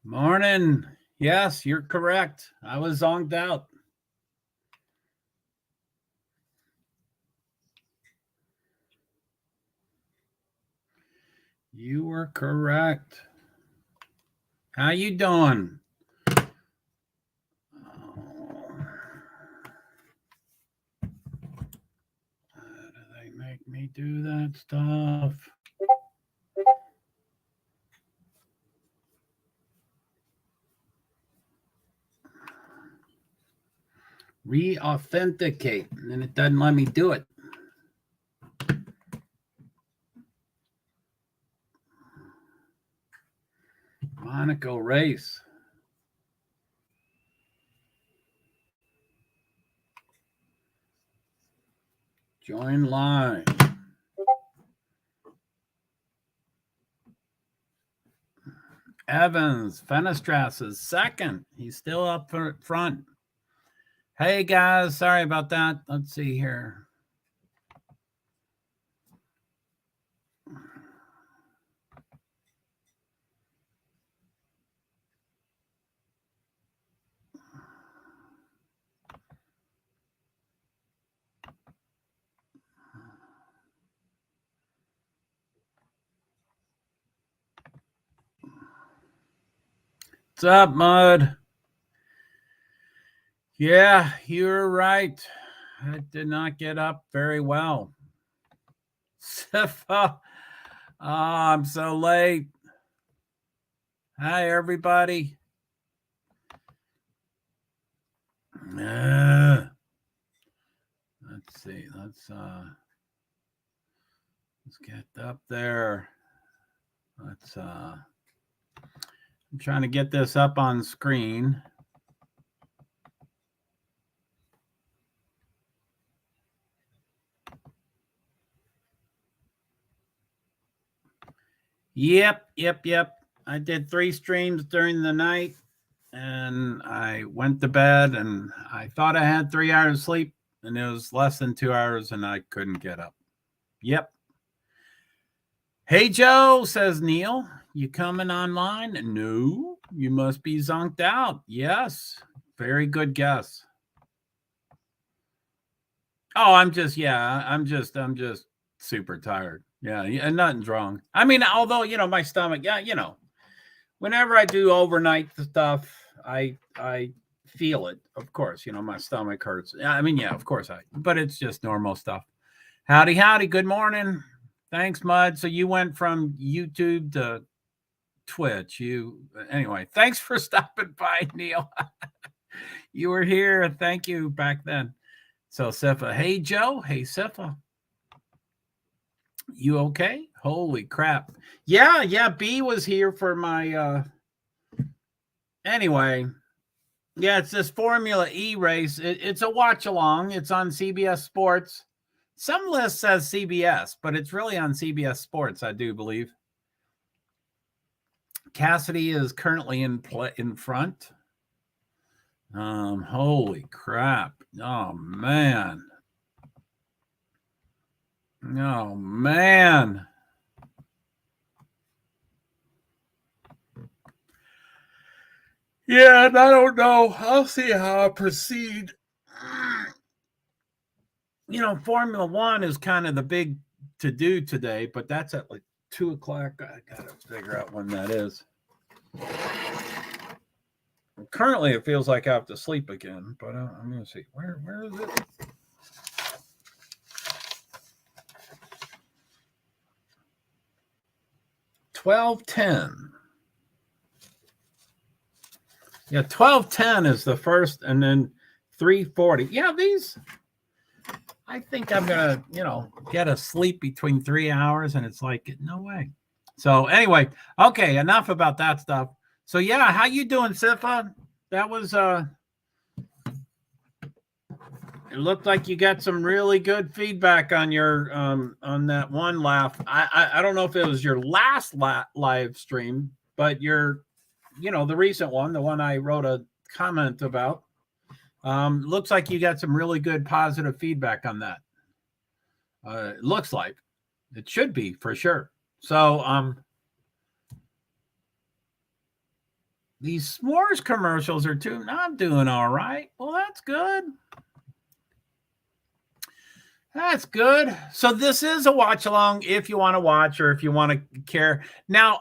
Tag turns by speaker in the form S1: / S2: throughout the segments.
S1: Morning. Yes, you're correct. I was zonked out. You were correct. How you doing? How do they make me do that stuff? Re-authenticate, and then it doesn't let me do it. Monaco race. Join line. Evans, Fenestrass is second. He's still up front. Hey guys, sorry about that. Let's see here. What's up, Mud? Yeah, you're right. I did not get up very well. Sifa. Oh, I'm so late. Hi, everybody. Let's see. Let's get up there. I'm trying to get this up on screen. Yep. I did 3 streams during the night and I went to bed and I thought I had 3 hours sleep and it was less than 2 hours and I couldn't get up. Yep. Hey, Joe, says Neil. You coming online? No, you must be zonked out. Yes. Very good guess. Oh, I'm just super tired. Yeah, and nothing's wrong. I mean, although, my stomach, whenever I do overnight stuff, I feel it. Of course, my stomach hurts. I mean, yeah, of course but it's just normal stuff. Howdy. Good morning. Thanks, Mud. So you went from YouTube to Twitch. Anyway, thanks for stopping by, Neil. You were here. Thank you back then. So Sifa, hey Joe, hey Sifa. You okay? Holy crap. Yeah, B was here for my anyway. Yeah, it's this Formula E race. It's a watch along. It's on CBS Sports. Some list says CBS, but it's really on CBS Sports, I do believe. Cassidy is currently in front. Holy crap. Oh man. Yeah, and I don't know. I'll see how I proceed. Formula One is kind of the big to do today, but that's at like 2:00. I gotta figure out when that is. Currently, it feels like I have to sleep again, but I'm gonna see. Where is it? $12.10. Yeah, 12:10 is the first, and then 3:40. Yeah, these. I think I'm gonna, get a sleep between 3 hours, and it's like no way. So anyway, okay, enough about that stuff. So yeah, how you doing, Sifa? That was it looked like you got some really good feedback on your on that one laugh. I don't know if it was your last live stream, but your the recent one, the one I wrote a comment about. Looks like you got some really good positive feedback on that. It looks like it should be for sure. So These s'mores commercials are too not doing all right. Well, that's good. That's good. So this is a watch along if you want to watch or if you want to care. Now,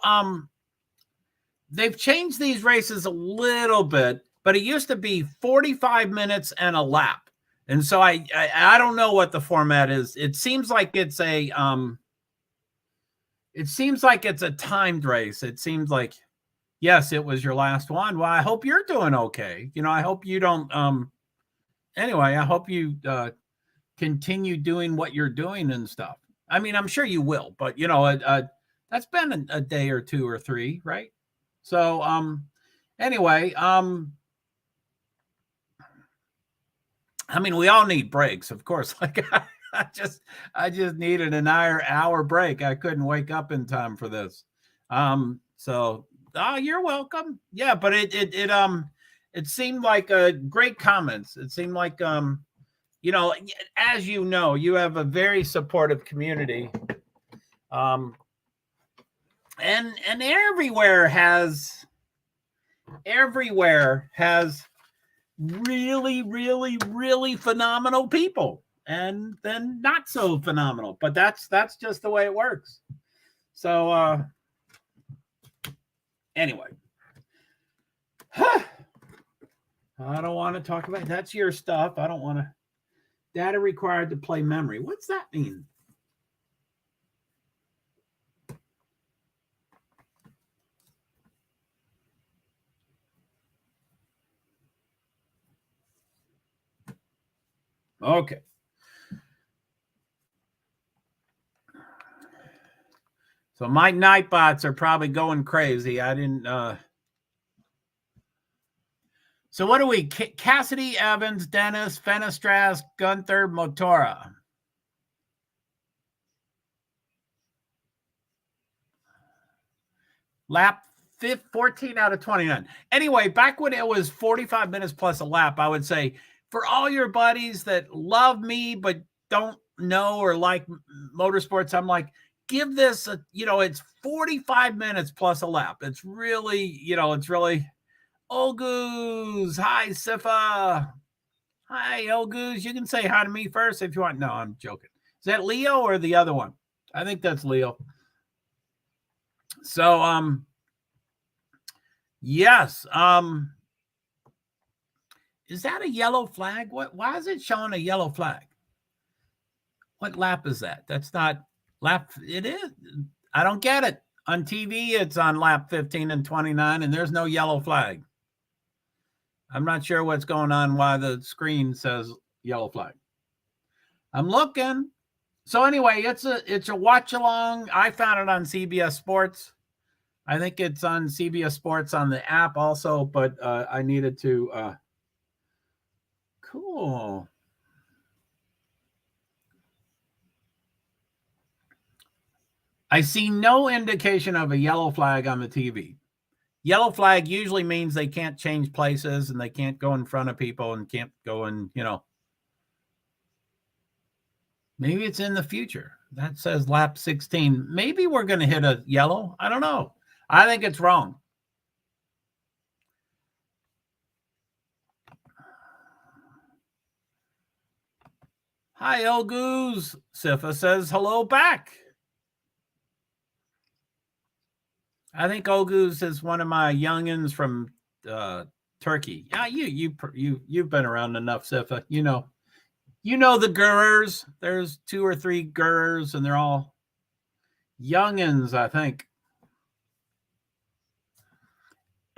S1: they've changed these races a little bit, but it used to be 45 minutes and a lap. And so I don't know what the format is. It seems like it's a timed race. It seems like, yes, it was your last one. Well, I hope you're doing okay. I hope you don't anyway, I hope you continue doing what you're doing and stuff. I mean, I'm sure you will, but that's been a day or two or three, right? So anyway, I mean, we all need breaks, of course. Like I just needed an hour break. I couldn't wake up in time for this. So you're welcome. Yeah, but it seemed like great comments. It seemed like as you have a very supportive community. And everywhere has really, really, really phenomenal people, and then not so phenomenal. But that's just the way it works. So anyway, I don't want to talk about it. That's your stuff. I don't want to. Data required to play memory. What's that mean? Okay. So my Nightbots are probably going crazy. I didn't. So what do we? Cassidy, Evans, Dennis, Fenestras, Gunther, Motora. Lap 14 out of 29. Anyway, back when it was 45 minutes plus a lap, I would say for all your buddies that love me but don't know or like motorsports, I'm like, give this it's 45 minutes plus a lap. It's really, Olgoos. Hi, Sifa. Hi, Olgoos. You can say hi to me first if you want. No, I'm joking. Is that Leo or the other one? I think that's Leo. So, yes. Is that a yellow flag? Why is it showing a yellow flag? What lap is that? That's not lap. It is. I don't get it. On TV, it's on lap 15 and 29, and there's no yellow flag. I'm not sure what's going on, why the screen says yellow flag. I'm looking. So anyway, it's a watch along. I found it on CBS Sports. I think it's on CBS Sports on the app also, but I needed to. Cool. I see no indication of a yellow flag on the TV. Yellow flag usually means they can't change places and they can't go in front of people and can't go in, Maybe it's in the future. That says lap 16. Maybe we're going to hit a yellow. I don't know. I think it's wrong. Hi, Elgoos. Sifa says hello back. I think Olgoos is one of my youngins from Turkey. Yeah, you've been around enough, Sifa. You know the Gurrs. There's 2 or 3 Gurrs, and they're all youngins, I think.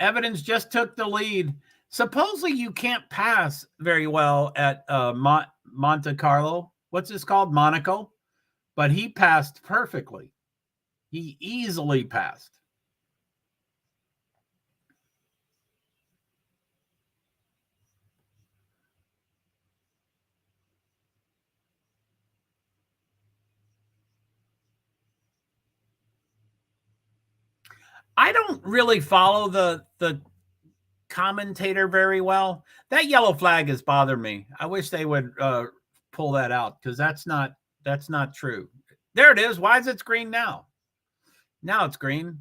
S1: Evidence just took the lead. Supposedly you can't pass very well at Monte Carlo. What's this called? Monaco. But he passed perfectly. He easily passed. I don't really follow the commentator very well. That yellow flag has bothered me. I wish they would pull that out because that's not true. There it is. Why is it green now? Now it's green.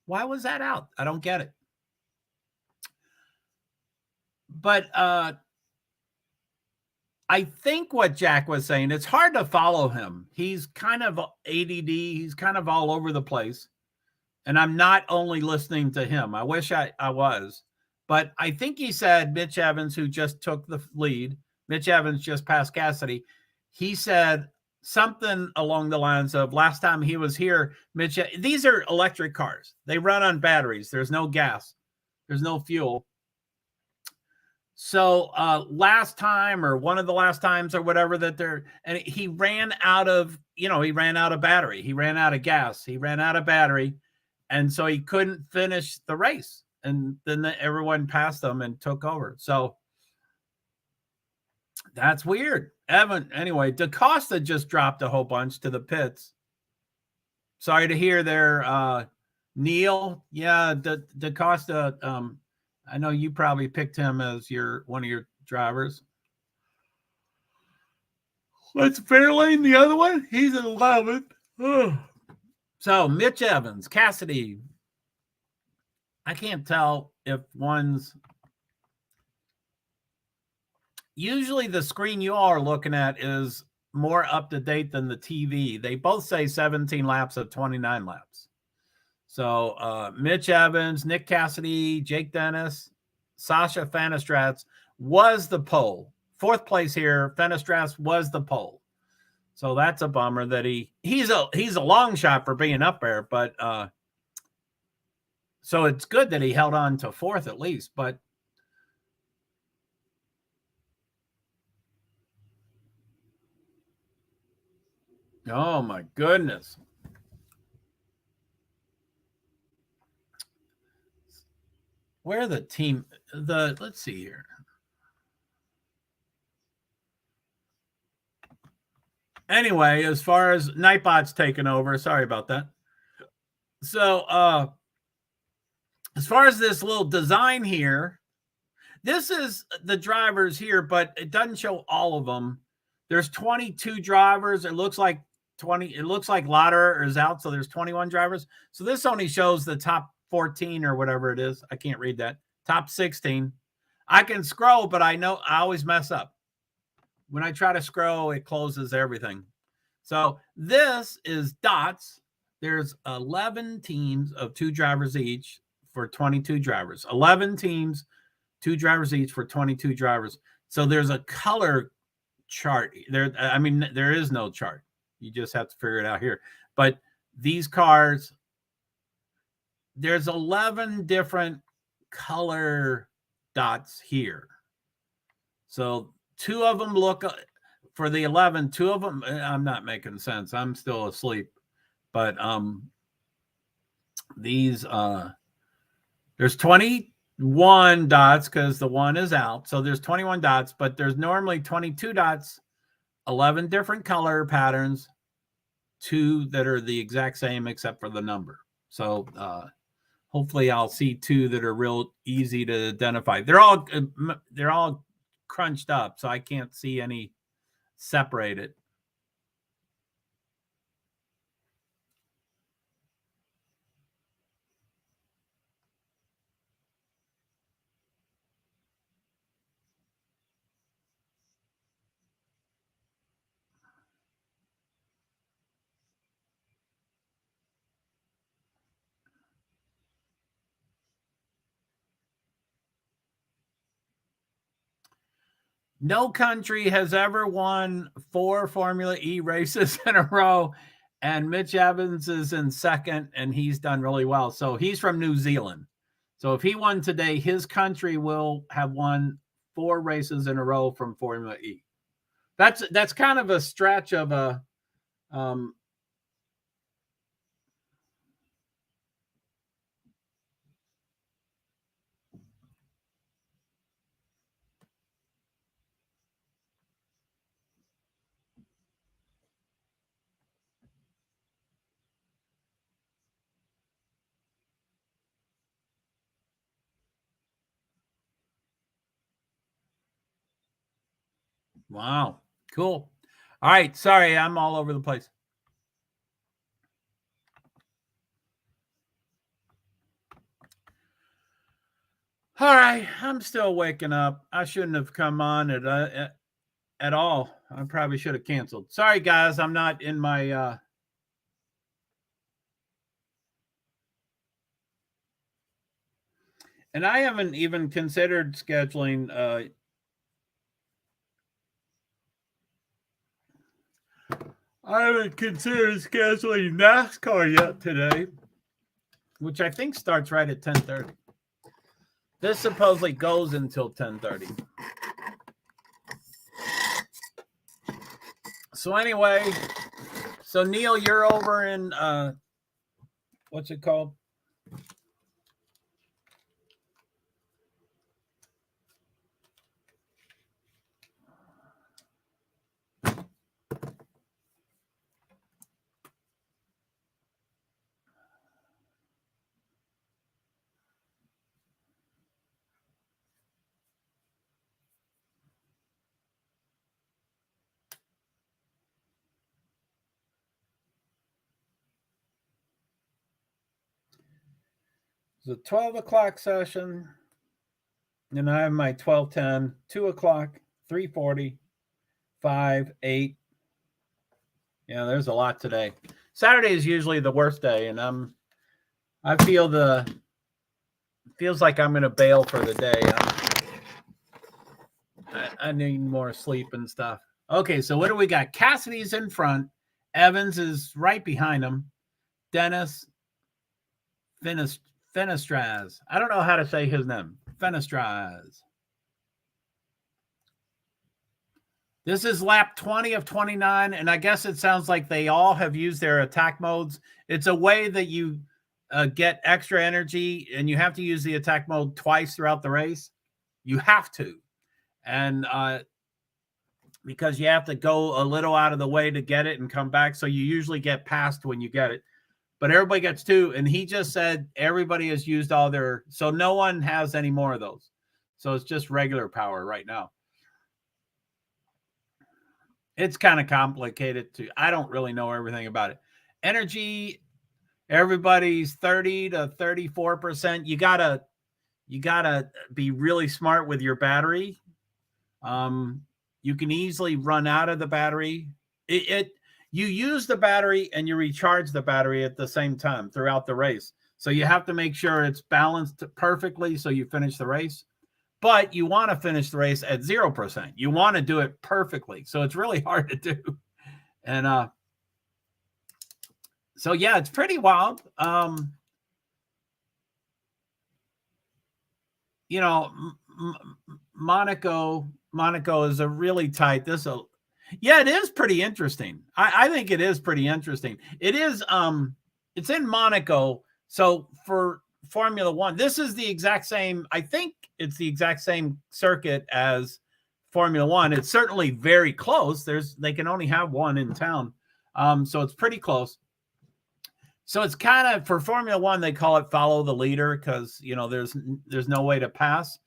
S1: Why was that out? I don't get it. But I think what Jack was saying, it's hard to follow him. He's kind of ADD. He's kind of all over the place. And I'm not only listening to him. I wish I was. But I think he said Mitch Evans, who just took the lead, Mitch Evans just passed Cassidy. He said something along the lines of last time he was here, Mitch, these are electric cars. They run on batteries. There's no gas. There's no fuel. So last time or one of the last times or whatever that and he ran out of, he ran out of battery. He ran out of gas. He ran out of battery. And so he couldn't finish the race. And then everyone passed him and took over. So that's weird. Anyway, DaCosta just dropped a whole bunch to the pits. Sorry to hear there, Neil. Yeah, DaCosta, I know you probably picked him as one of your drivers. What's Fairlane, the other one? He's at 11th. Oh. So Mitch Evans, Cassidy. I can't tell if one's. Usually the screen you all are looking at is more up to date than the TV. They both say 17 laps of 29 laps. So Mitch Evans, Nick Cassidy, Jake Dennis, Sasha Fenestratz was the pole. Fourth place here, Fenestratz was the pole. So that's a bummer that he's a long shot for being up there, but so it's good that he held on to fourth at least, but oh my goodness. Where the team, let's see here. Anyway, as far as Nightbot's taken over, sorry about that. So, as far as this little design here, this is the drivers here, but it doesn't show all of them. There's 22 drivers. It looks like Lauderer is out, so there's 21 drivers. So this only shows the top 14 or whatever it is. I can't read that. Top 16. I can scroll, but I know I always mess up. When I try to scroll, it closes everything. So this is dots. There's 11 teams of 2 drivers each for 22 drivers. 11 teams, 2 drivers each for 22 drivers. So there's a color chart there. I mean, there is no chart. You just have to figure it out here. But these cars, there's 11 different color dots here. So 2 of them look for the 11, 2 of them, I'm not making sense. I'm still asleep. But these there's 21 dots because the one is out. So there's 21 dots, but there's normally 22 dots, 11 different color patterns, 2 that are the exact same except for the number. So hopefully I'll see 2 that are real easy to identify. They're all crunched up, so I can't see any separated. No country has ever won 4 Formula E races in a row, and Mitch Evans is in second, and he's done really well. So he's from New Zealand. So if he won today, his country will have won 4 races in a row from Formula E. That's kind of a stretch of a wow, cool. All right, sorry, I'm all over the place. All right, I'm still waking up. I shouldn't have come on at all. I probably should have canceled. Sorry, guys. I'm not in my. And I haven't even considered scheduling. I haven't considered scheduling NASCAR yet today, which I think starts right at 10:30. This supposedly goes until 10:30. So anyway, so Neil, you're over in what's it called? It's a 12 o'clock session. And I have my 12:10, 2 o'clock, 3:40, 5, 8. Yeah, there's a lot today. Saturday is usually the worst day, and I feel feels like I'm gonna bail for the day. I need more sleep and stuff. Okay, so what do we got? Cassidy's in front. Evans is right behind him. Dennis Fenestraz. I don't know how to say his name. Fenestraz. This is lap 20 of 29, and I guess it sounds like they all have used their attack modes. It's a way that you get extra energy, and you have to use the attack mode twice throughout the race. You have to. And because you have to go a little out of the way to get it and come back, so you usually get passed when you get it. But everybody gets 2, and he just said everybody has used all their, so no one has any more of those. So it's just regular power right now. It's kind of complicated too. I don't really know everything about it. Energy, everybody's 30 to 34%. You gotta be really smart with your battery. You can easily run out of the battery. You use the battery and you recharge the battery at the same time throughout the race. So you have to make sure it's balanced perfectly so you finish the race. But you want to finish the race at 0%. You want to do it perfectly. So it's really hard to do. And so, yeah, it's pretty wild. You know, Monaco is a really tight. Yeah, it is pretty interesting. I think it is pretty interesting. It is. It's in Monaco. So for Formula One, this is the exact same. I think it's the exact same circuit as Formula One. It's certainly very close. They can only have one in town, so it's pretty close. So it's kind of, for Formula One, they call it follow the leader because there's no way to pass,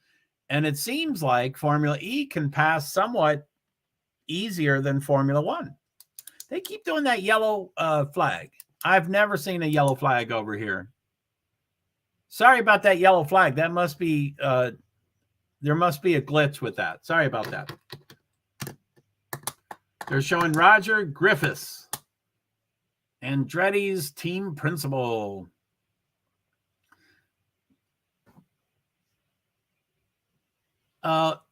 S1: and it seems like Formula E can pass somewhat easier than Formula One. They keep doing that yellow flag. I've never seen a yellow flag over here. Sorry about that yellow flag. That must be there must be a glitch with that. Sorry about that. They're showing Roger Griffiths, Andretti's team principal.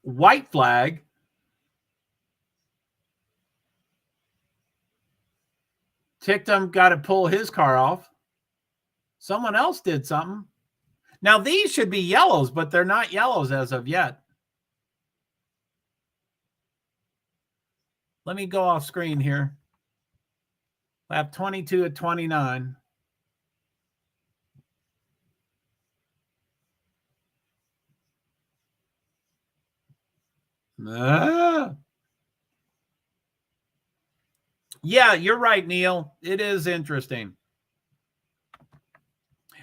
S1: White flag. Tictum got to pull his car off. Someone else did something. Now, these should be yellows, but they're not yellows as of yet. Let me go off screen here. Lap 22 at 29. Yeah, you're right, Neil. It is interesting.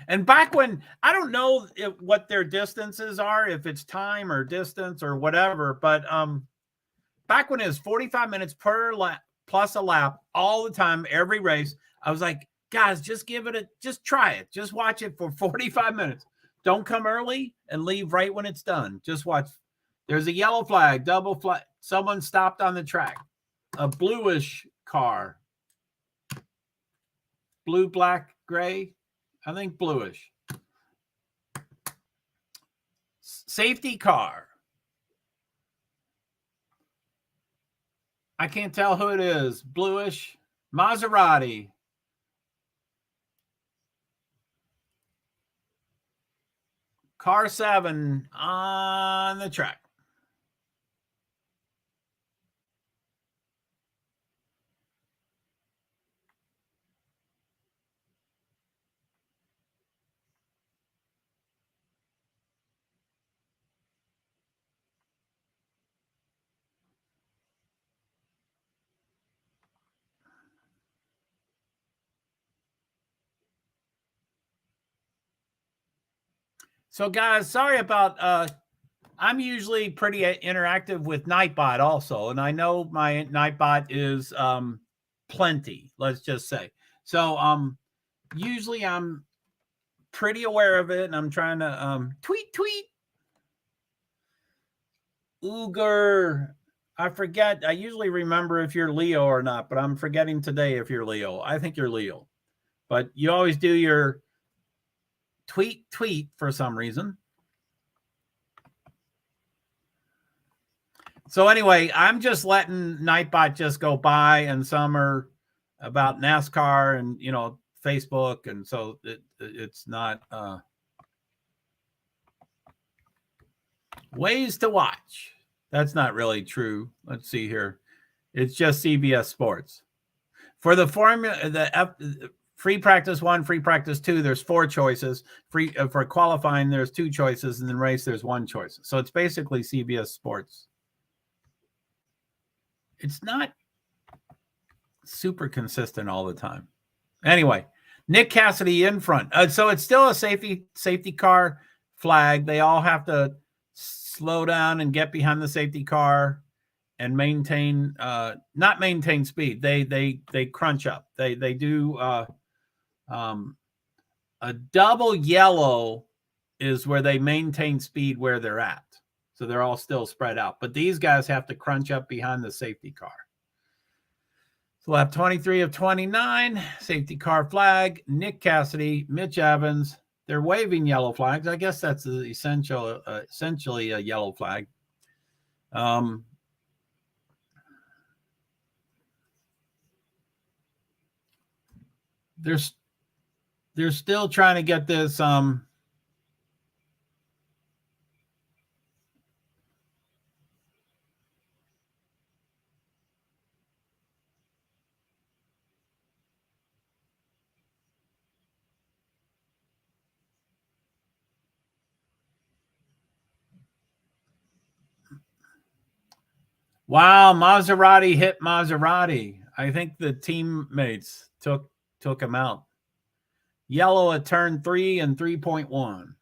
S1: And back when, I don't know what their distances are, if it's time or distance or whatever, but back when it was 45 minutes per lap plus a lap all the time, every race, I was like, guys, just try it. Just watch it for 45 minutes. Don't come early and leave right when it's done. Just watch. There's a yellow flag, double flag. Someone stopped on the track. A bluish car. Blue, black, gray. I think bluish. Safety car. I can't tell who it is. Bluish. Maserati. Car 7 on the track. So, guys, sorry about I'm usually pretty interactive with Nightbot also, and I know my Nightbot is plenty, let's just say. So usually I'm pretty aware of it, and I'm trying to tweet. Uger. I forget. I usually remember if you're Leo or not, but I'm forgetting today if you're Leo. I think you're Leo. But you always do your tweet for some reason. So anyway, I'm just letting Nightbot just go by, and some are about NASCAR and, Facebook. And so it's not ways to watch. That's not really true. Let's see here. It's just CBS Sports. For the formula, free practice 1, free practice 2, there's 4 choices. Free for qualifying, there's 2 choices, and then race, there's 1 choice. So it's basically CBS Sports. It's not super consistent all the time. Anyway, Nick Cassidy in front. So it's still a safety car flag. They all have to slow down and get behind the safety car and maintain, not maintain speed. They crunch up. They do a double yellow is where they maintain speed where they're at. So they're all still spread out. But these guys have to crunch up behind the safety car. So lap 23 of 29, safety car flag, Nick Cassidy, Mitch Evans. They're waving yellow flags. I guess that's essentially a yellow flag. They're still trying to get this wow, Maserati hit Maserati. I think the teammates took him out. Yellow at turn 3 and 3.1.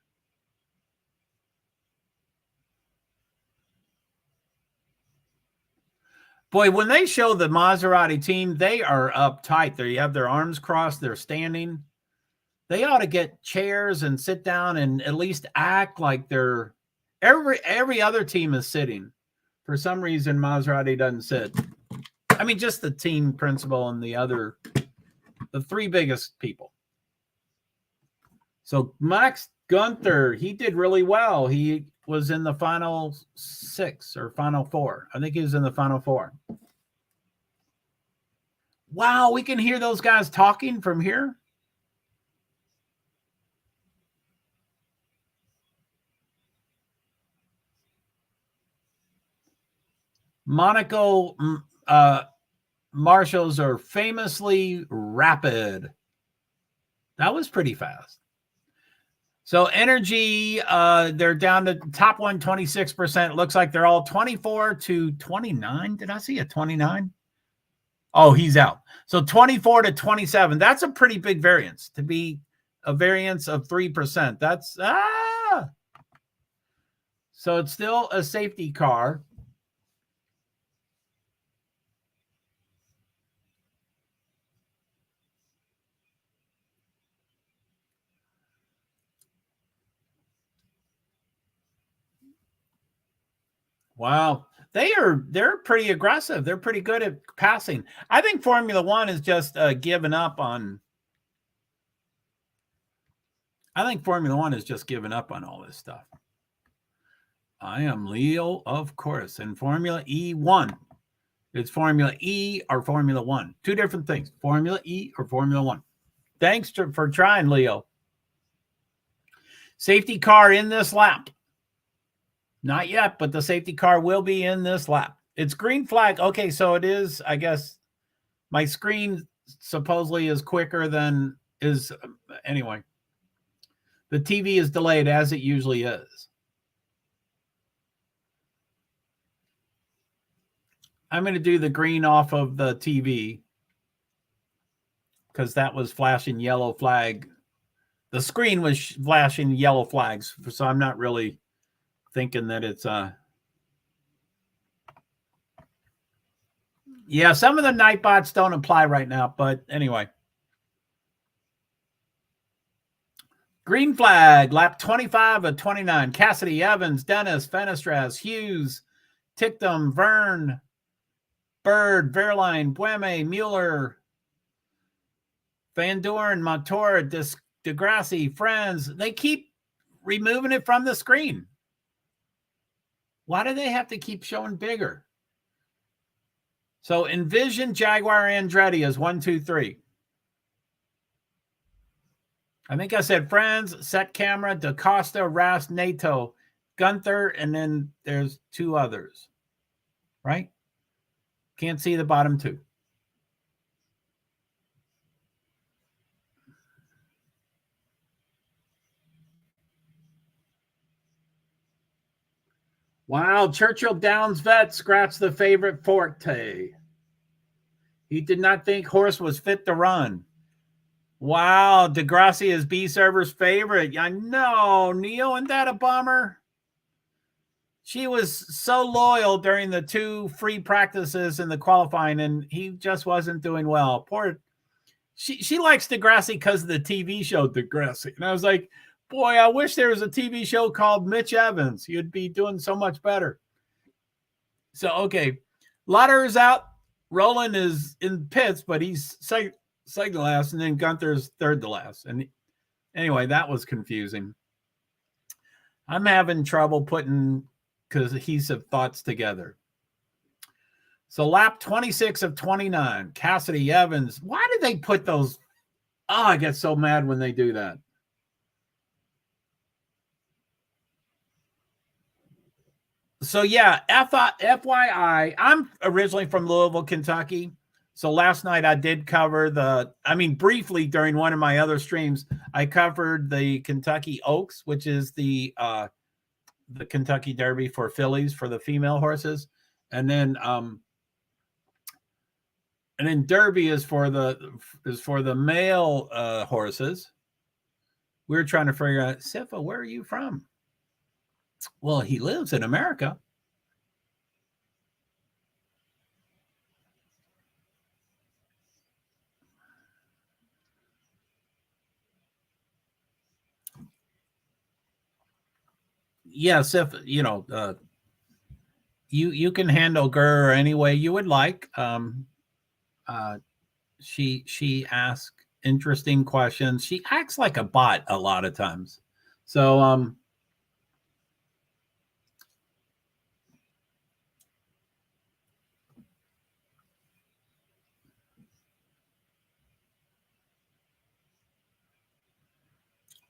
S1: Boy, when they show the Maserati team, they are uptight. They have their arms crossed. They're standing. They ought to get chairs and sit down and at least act like they're every other team is sitting. For some reason, Maserati doesn't sit. I mean, just the team principal and the 3 biggest people. So Max Gunther, he did really well. He was in the final 6 or final 4. I think he was in the final 4. Wow, we can hear those guys talking from here. Monaco marshals are famously rapid. That was pretty fast. So energy, they're down to top one, 26%. Looks like they're all 24 to 29. Did I see a 29? Oh, he's out. So 24 to 27. That's a pretty big variance to be a variance of 3%. That's So it's still a safety car. Wow. They're pretty aggressive. They're pretty good at passing. I think Formula One is just giving up on. I think Formula One is just giving up on all this stuff. I am Leo, of course, and Formula E1. It's Formula E or Formula One. Two different things. Formula E or Formula One. Thanks for trying, Leo. Safety car in this lap. Not yet, but the safety car will be in this lap. It's green flag. Okay, so it is, I guess, my screen supposedly is quicker than is, anyway. The TV is delayed as it usually is. I'm going to do the green off of the TV because that was flashing yellow flag. The screen was flashing yellow flags, so I'm not really thinking that it's yeah, some of the Nightbots don't apply right now, but anyway. Green flag, lap 25 of 29. Cassidy, Evans, Dennis, Fenestras, Hughes, Tictum, Vern, Bird, Verline, Bueme, Mueller, Van Doren, Montour, DeGrassi, Friends. They keep removing it from the screen. Why do they have to keep showing bigger? So Envision, Jaguar, Andretti is 1, 2, 3. I think I said Friends, Set Camera, DaCosta, Rast, NATO, Gunther, and then there's two others, right? Can't see the bottom two. Wow, Churchill Downs vet scratched the favorite Forte. He did not think horse was fit to run. Wow, DeGrassi is B Server's favorite. I know, Neil, isn't that a bummer? She was so loyal during the 2 free practices in the qualifying, and he just wasn't doing well. Poor, she likes DeGrassi because of the TV show DeGrassi. And I was like, boy, I wish there was a TV show called Mitch Evans. You'd be doing so much better. So, okay. Lauder is out. Roland is in pits, but he's second to last, and then Gunther's third to last. And anyway, that was confusing. I'm having trouble putting cohesive thoughts together. So lap 26 of 29, Cassidy, Evans. Why did they put those? Oh, I get so mad when they do that. So yeah, FYI, I'm originally from Louisville, Kentucky. So last night I did cover briefly during one of my other streams, I covered the Kentucky Oaks, which is the Kentucky Derby for fillies for the female horses. And then Derby is for the male horses. We were trying to figure out, Sifa, where are you from? Well, he lives in America. Yes, if you can handle Gurr any way you would like. She asks interesting questions. She acts like a bot a lot of times. So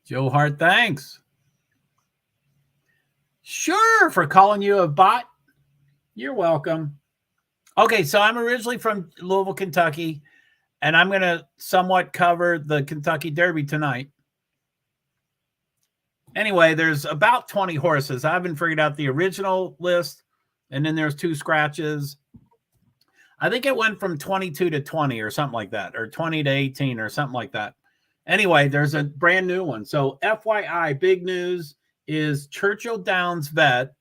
S1: JoeHart, thanks. Sure, for calling you a bot. You're welcome. Okay, so I'm originally from Louisville, Kentucky, and I'm going to somewhat cover the Kentucky Derby tonight. Anyway, there's about 20 horses. I haven't figured out the original list, and then there's 2 scratches. I think it went from 22 to 20 or something like that, or 20 to 18 or something like that. Anyway, there's a brand new one. So FYI, big news is Churchill Downs vet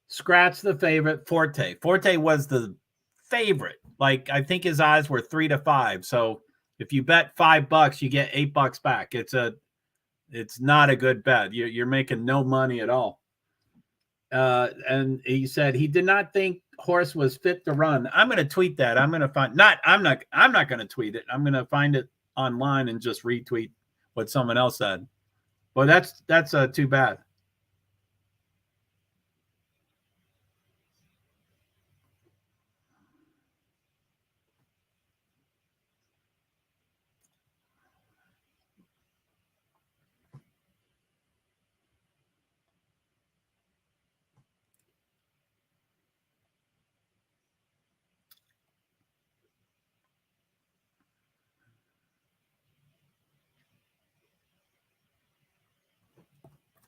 S1: scratched the favorite Forte. Forte was the favorite. Like, I think his odds were 3 to 5. So if you bet $5, you get $8 back. It's not a good bet. You're making no money at all. And he said he did not think horse was fit to run. I'm going to tweet that. I'm going to find I'm not going to tweet it. I'm going to find it online and just retweet what someone else said. Well, that's too bad.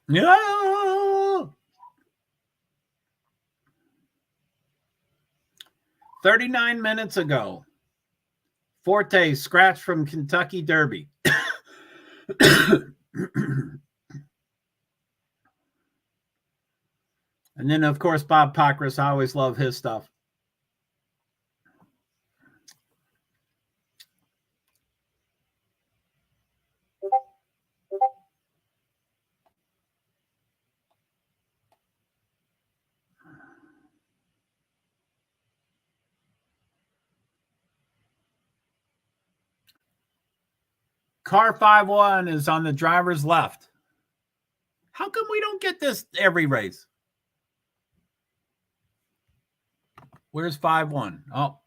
S1: No. 39 minutes ago, Forte scratched from Kentucky Derby. And then, of course, Bob Pockris. I always love his stuff. Car 5-1 is on the driver's left. How come we don't get this every race? Where's 5-1? Oh.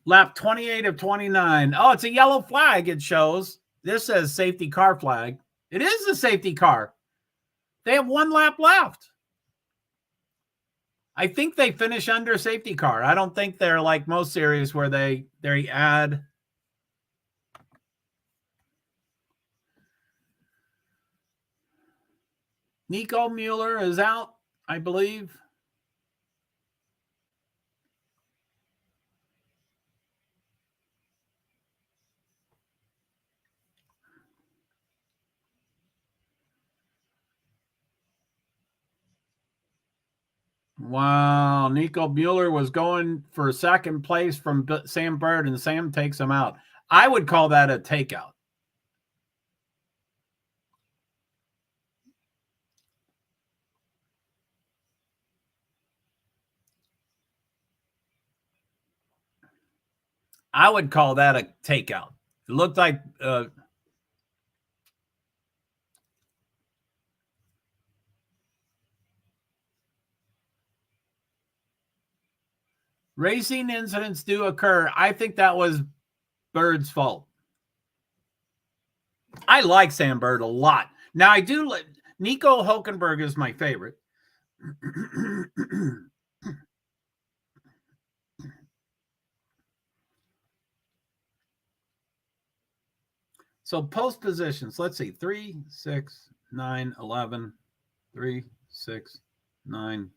S1: Lap 28 of 29. Oh, it's a yellow flag, it shows. This says safety car flag. It is a safety car. They have one lap left. I think they finish under safety car. I don't think they're like most series where they add. Nico Mueller is out, I believe. Wow, Nico Mueller was going for second place from Sam Bird, and Sam takes him out. I would call that a takeout. I would call that a takeout. It looked like racing incidents do occur. I think that was Bird's fault. I like Sam Bird a lot. Now, I do. Nico Hulkenberg is my favorite. So post positions, let's see, 3, 6, 9, 11, 3, 6, 9,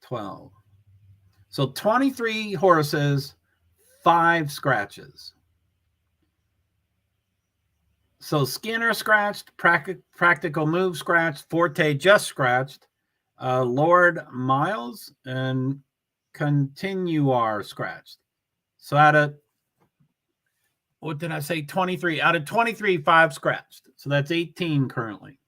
S1: 12. So 23 horses, 5 scratches. So Skinner scratched, Practical Move scratched, Forte just scratched, Lord Miles and Continuar scratched. So out of, what did I say? 23. Out of 23, 5 scratched. So that's 18 currently.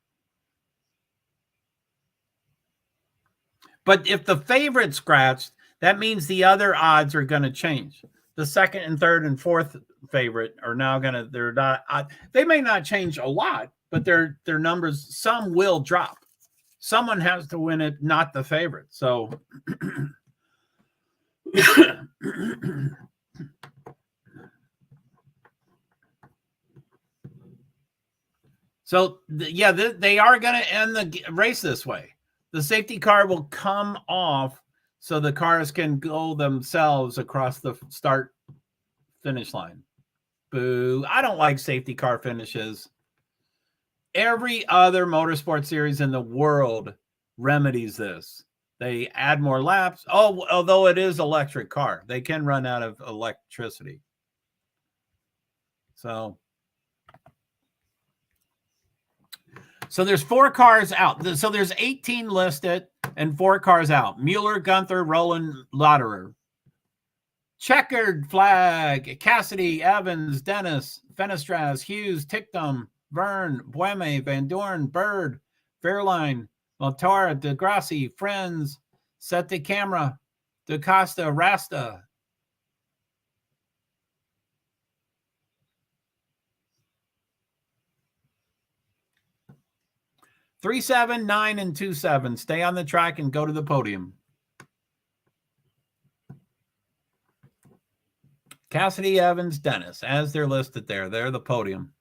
S1: But if the favorite scratched, that means the other odds are going to change. The second and third and fourth favorite are now going to, they're not, they may not change a lot, but their numbers, some will drop. Someone has to win it, not the favorite. So yeah, they are going to end the race this way. The safety car will come off so the cars can go themselves across the start finish line. Boo. I don't like safety car finishes. Every other motorsport series in the world remedies this. They add more laps. Oh, although it is electric car, they can run out of electricity. So there's 4 cars out. So there's 18 listed and 4 cars out. Mueller, Gunther, Roland, Lauderer. Checkered flag, Cassidy, Evans, Dennis, Fenestras, Hughes, Ticktum, Vern, Bueme, Van Dorn, Bird, Fairline, Maltara, DeGrassi, Friends, Set the Camera, DaCosta, Rasta. Three, 7, 9, and 2, 7. Stay on the track and go to the podium. Cassidy, Evans, Dennis, as they're listed there. They're the podium.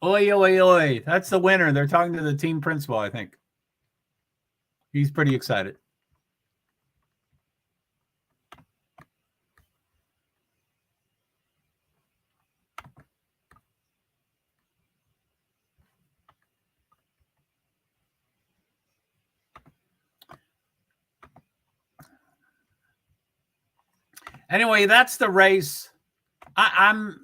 S1: Oi, oi, oi. That's the winner. They're talking to the team principal, I think. He's pretty excited. Anyway, that's the race. I'm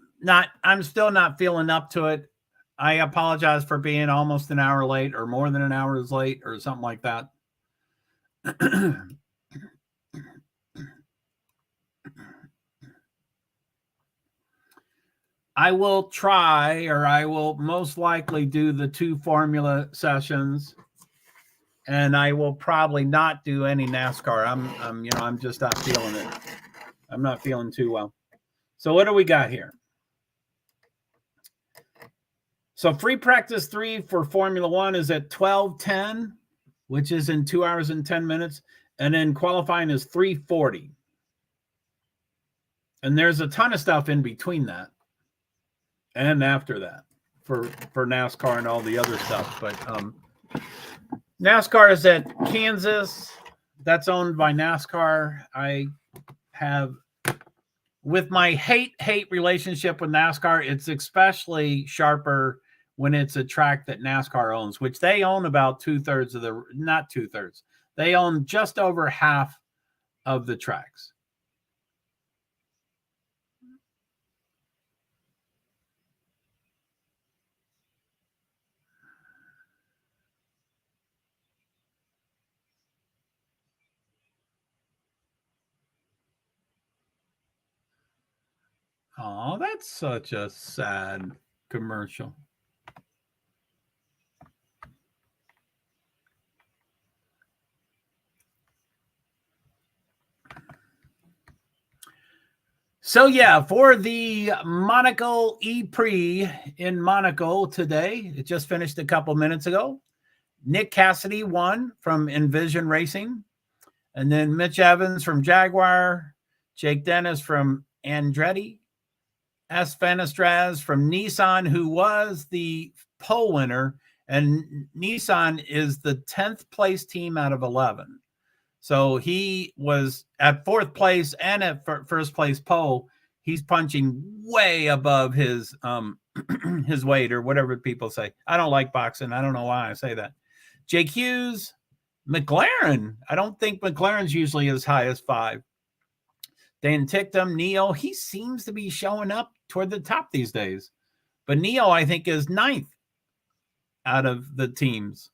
S1: still not feeling up to it. I apologize for being almost an hour late or more than an hour late or something like that. I will try, or I will most likely do the 2 formula sessions, and I will probably not do any NASCAR. I'm just not feeling it. I'm not feeling too well. So what do we got here? So free practice 3 for Formula 1 is at 12:10, which is in 2 hours and 10 minutes. And then qualifying is 3:40. And there's a ton of stuff in between that and after that for NASCAR and all the other stuff. But NASCAR is at Kansas. That's owned by NASCAR. I have, with my hate relationship with NASCAR, it's especially sharper when it's a track that NASCAR owns, which they own about 2/3 of the, not 2/3. They own just over half of the tracks. Oh, that's such a sad commercial. So yeah, for the Monaco E-Prix in Monaco today, it just finished a couple minutes ago. Nick Cassidy won from Envision Racing, and then Mitch Evans from Jaguar, Jake Dennis from Andretti, S. Fanastraz from Nissan, who was the pole winner, and Nissan is the 10th place team out of 11. So he was at 4th place and at first place pole. He's punching way above his his weight, or whatever people say. I don't like boxing. I don't know why I say that. Jake Hughes, McLaren. I don't think McLaren's usually as high as 5. Dan Ticktum, Neo, he seems to be showing up toward the top these days. But Neo, I think, is 9th out of the teams.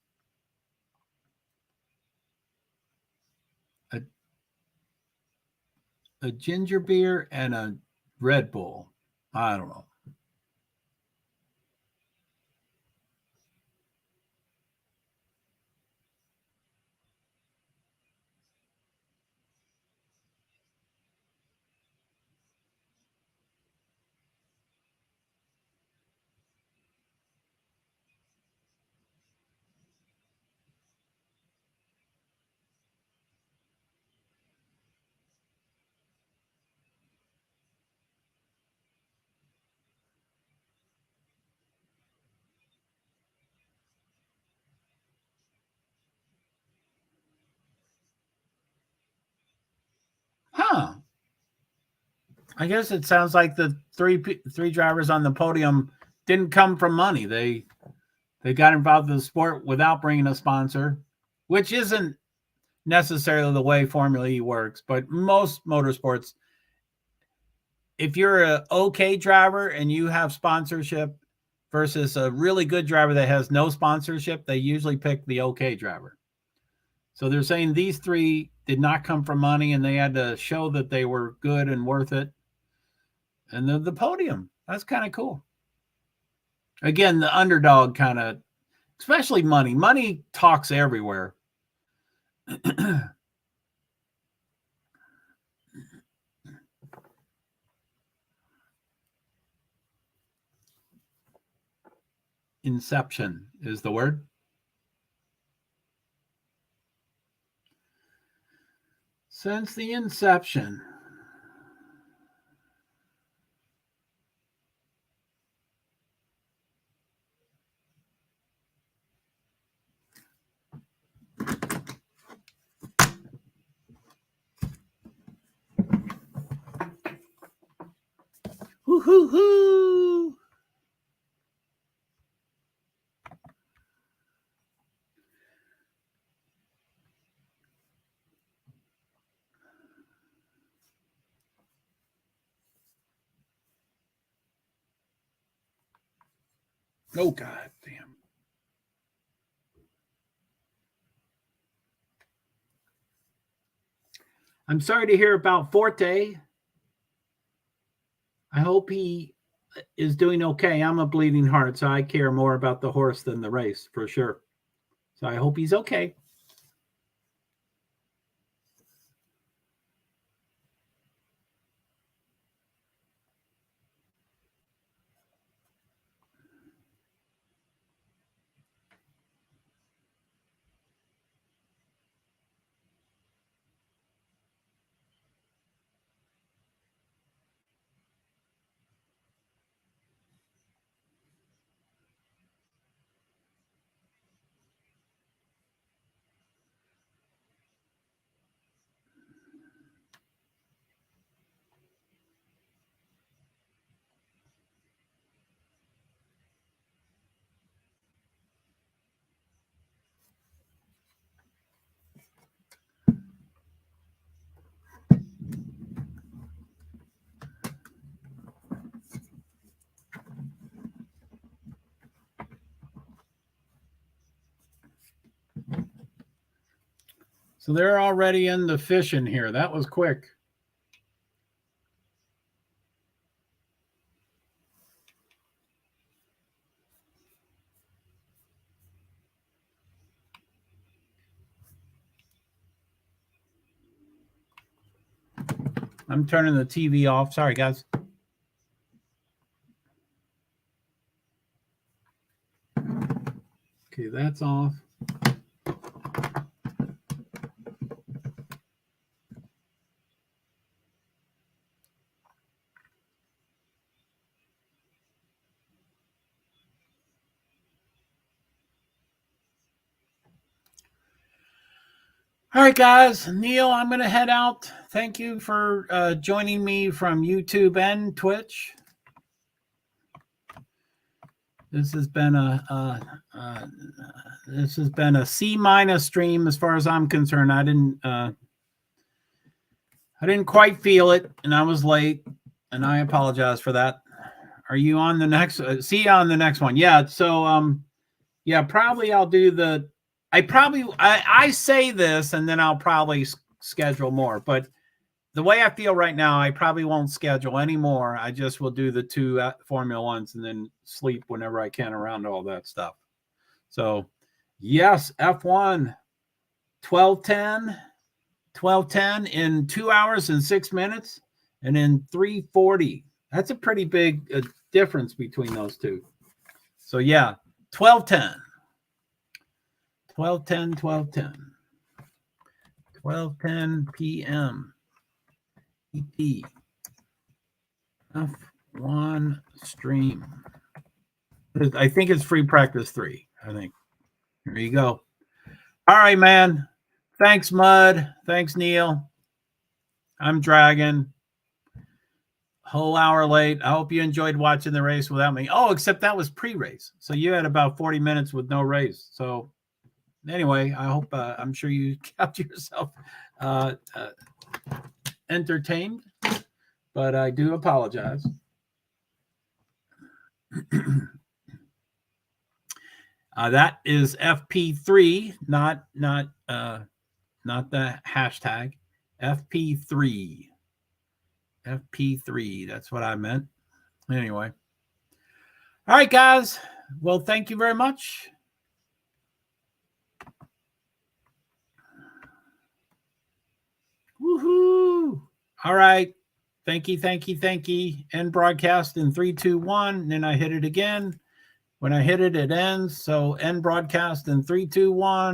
S1: A ginger beer and a Red Bull. I don't know. Huh. I guess it sounds like the three drivers on the podium didn't come from money. They got involved in the sport without bringing a sponsor, which isn't necessarily the way Formula E works. But most motorsports, if you're an okay driver and you have sponsorship, versus a really good driver that has no sponsorship, they usually pick the okay driver. So they're saying these three did not come from money, and they had to show that they were good and worth it. And the podium, that's kind of cool. Again, the underdog kind of, especially money. Money talks everywhere. Inception is the word. Since the inception. Hoo hoo hoo. Oh, God damn. I'm sorry to hear about Forte. I hope he is doing okay. I'm a bleeding heart, so I care more about the horse than the race, for sure. So I hope he's okay. So they're already in the fishing here. That was quick. I'm turning the TV off. Sorry, guys. Okay, that's off. All right, guys. Neil, I'm going to head out. Thank you for joining me from YouTube and Twitch. This has been a C- stream as far as I'm concerned. I didn't quite feel it, and I was late, and I apologize for that. Are you on the next? See you on the next one. Yeah. So yeah, probably I'll do the. I say this, and then I'll probably schedule more. But the way I feel right now, I probably won't schedule any more. I just will do the 2 Formula Ones and then sleep whenever I can around all that stuff. So, yes, F1, 12:10 in 2 hours and 6 minutes, and in 3:40. That's a pretty big difference between those two. So, yeah, 12:10. 12:10 p.m. EP. F1 stream. I think it's free practice 3. I think. There you go. All right, man. Thanks, Mud. Thanks, Neil. I'm Dragon. Whole hour late. I hope you enjoyed watching the race without me. Oh, except that was pre-race. So you had about 40 minutes with no race. So anyway, I hope I'm sure you kept yourself entertained, but I do apologize. That is FP3, not the hashtag. FP3. FP3. That's what I meant. Anyway. All right, guys. Well, thank you very much. Woohoo! All right. Thank you. End broadcast in 3, 2, 1. And then I hit it again. When I hit it, it ends. So end broadcast in 3, 2, 1.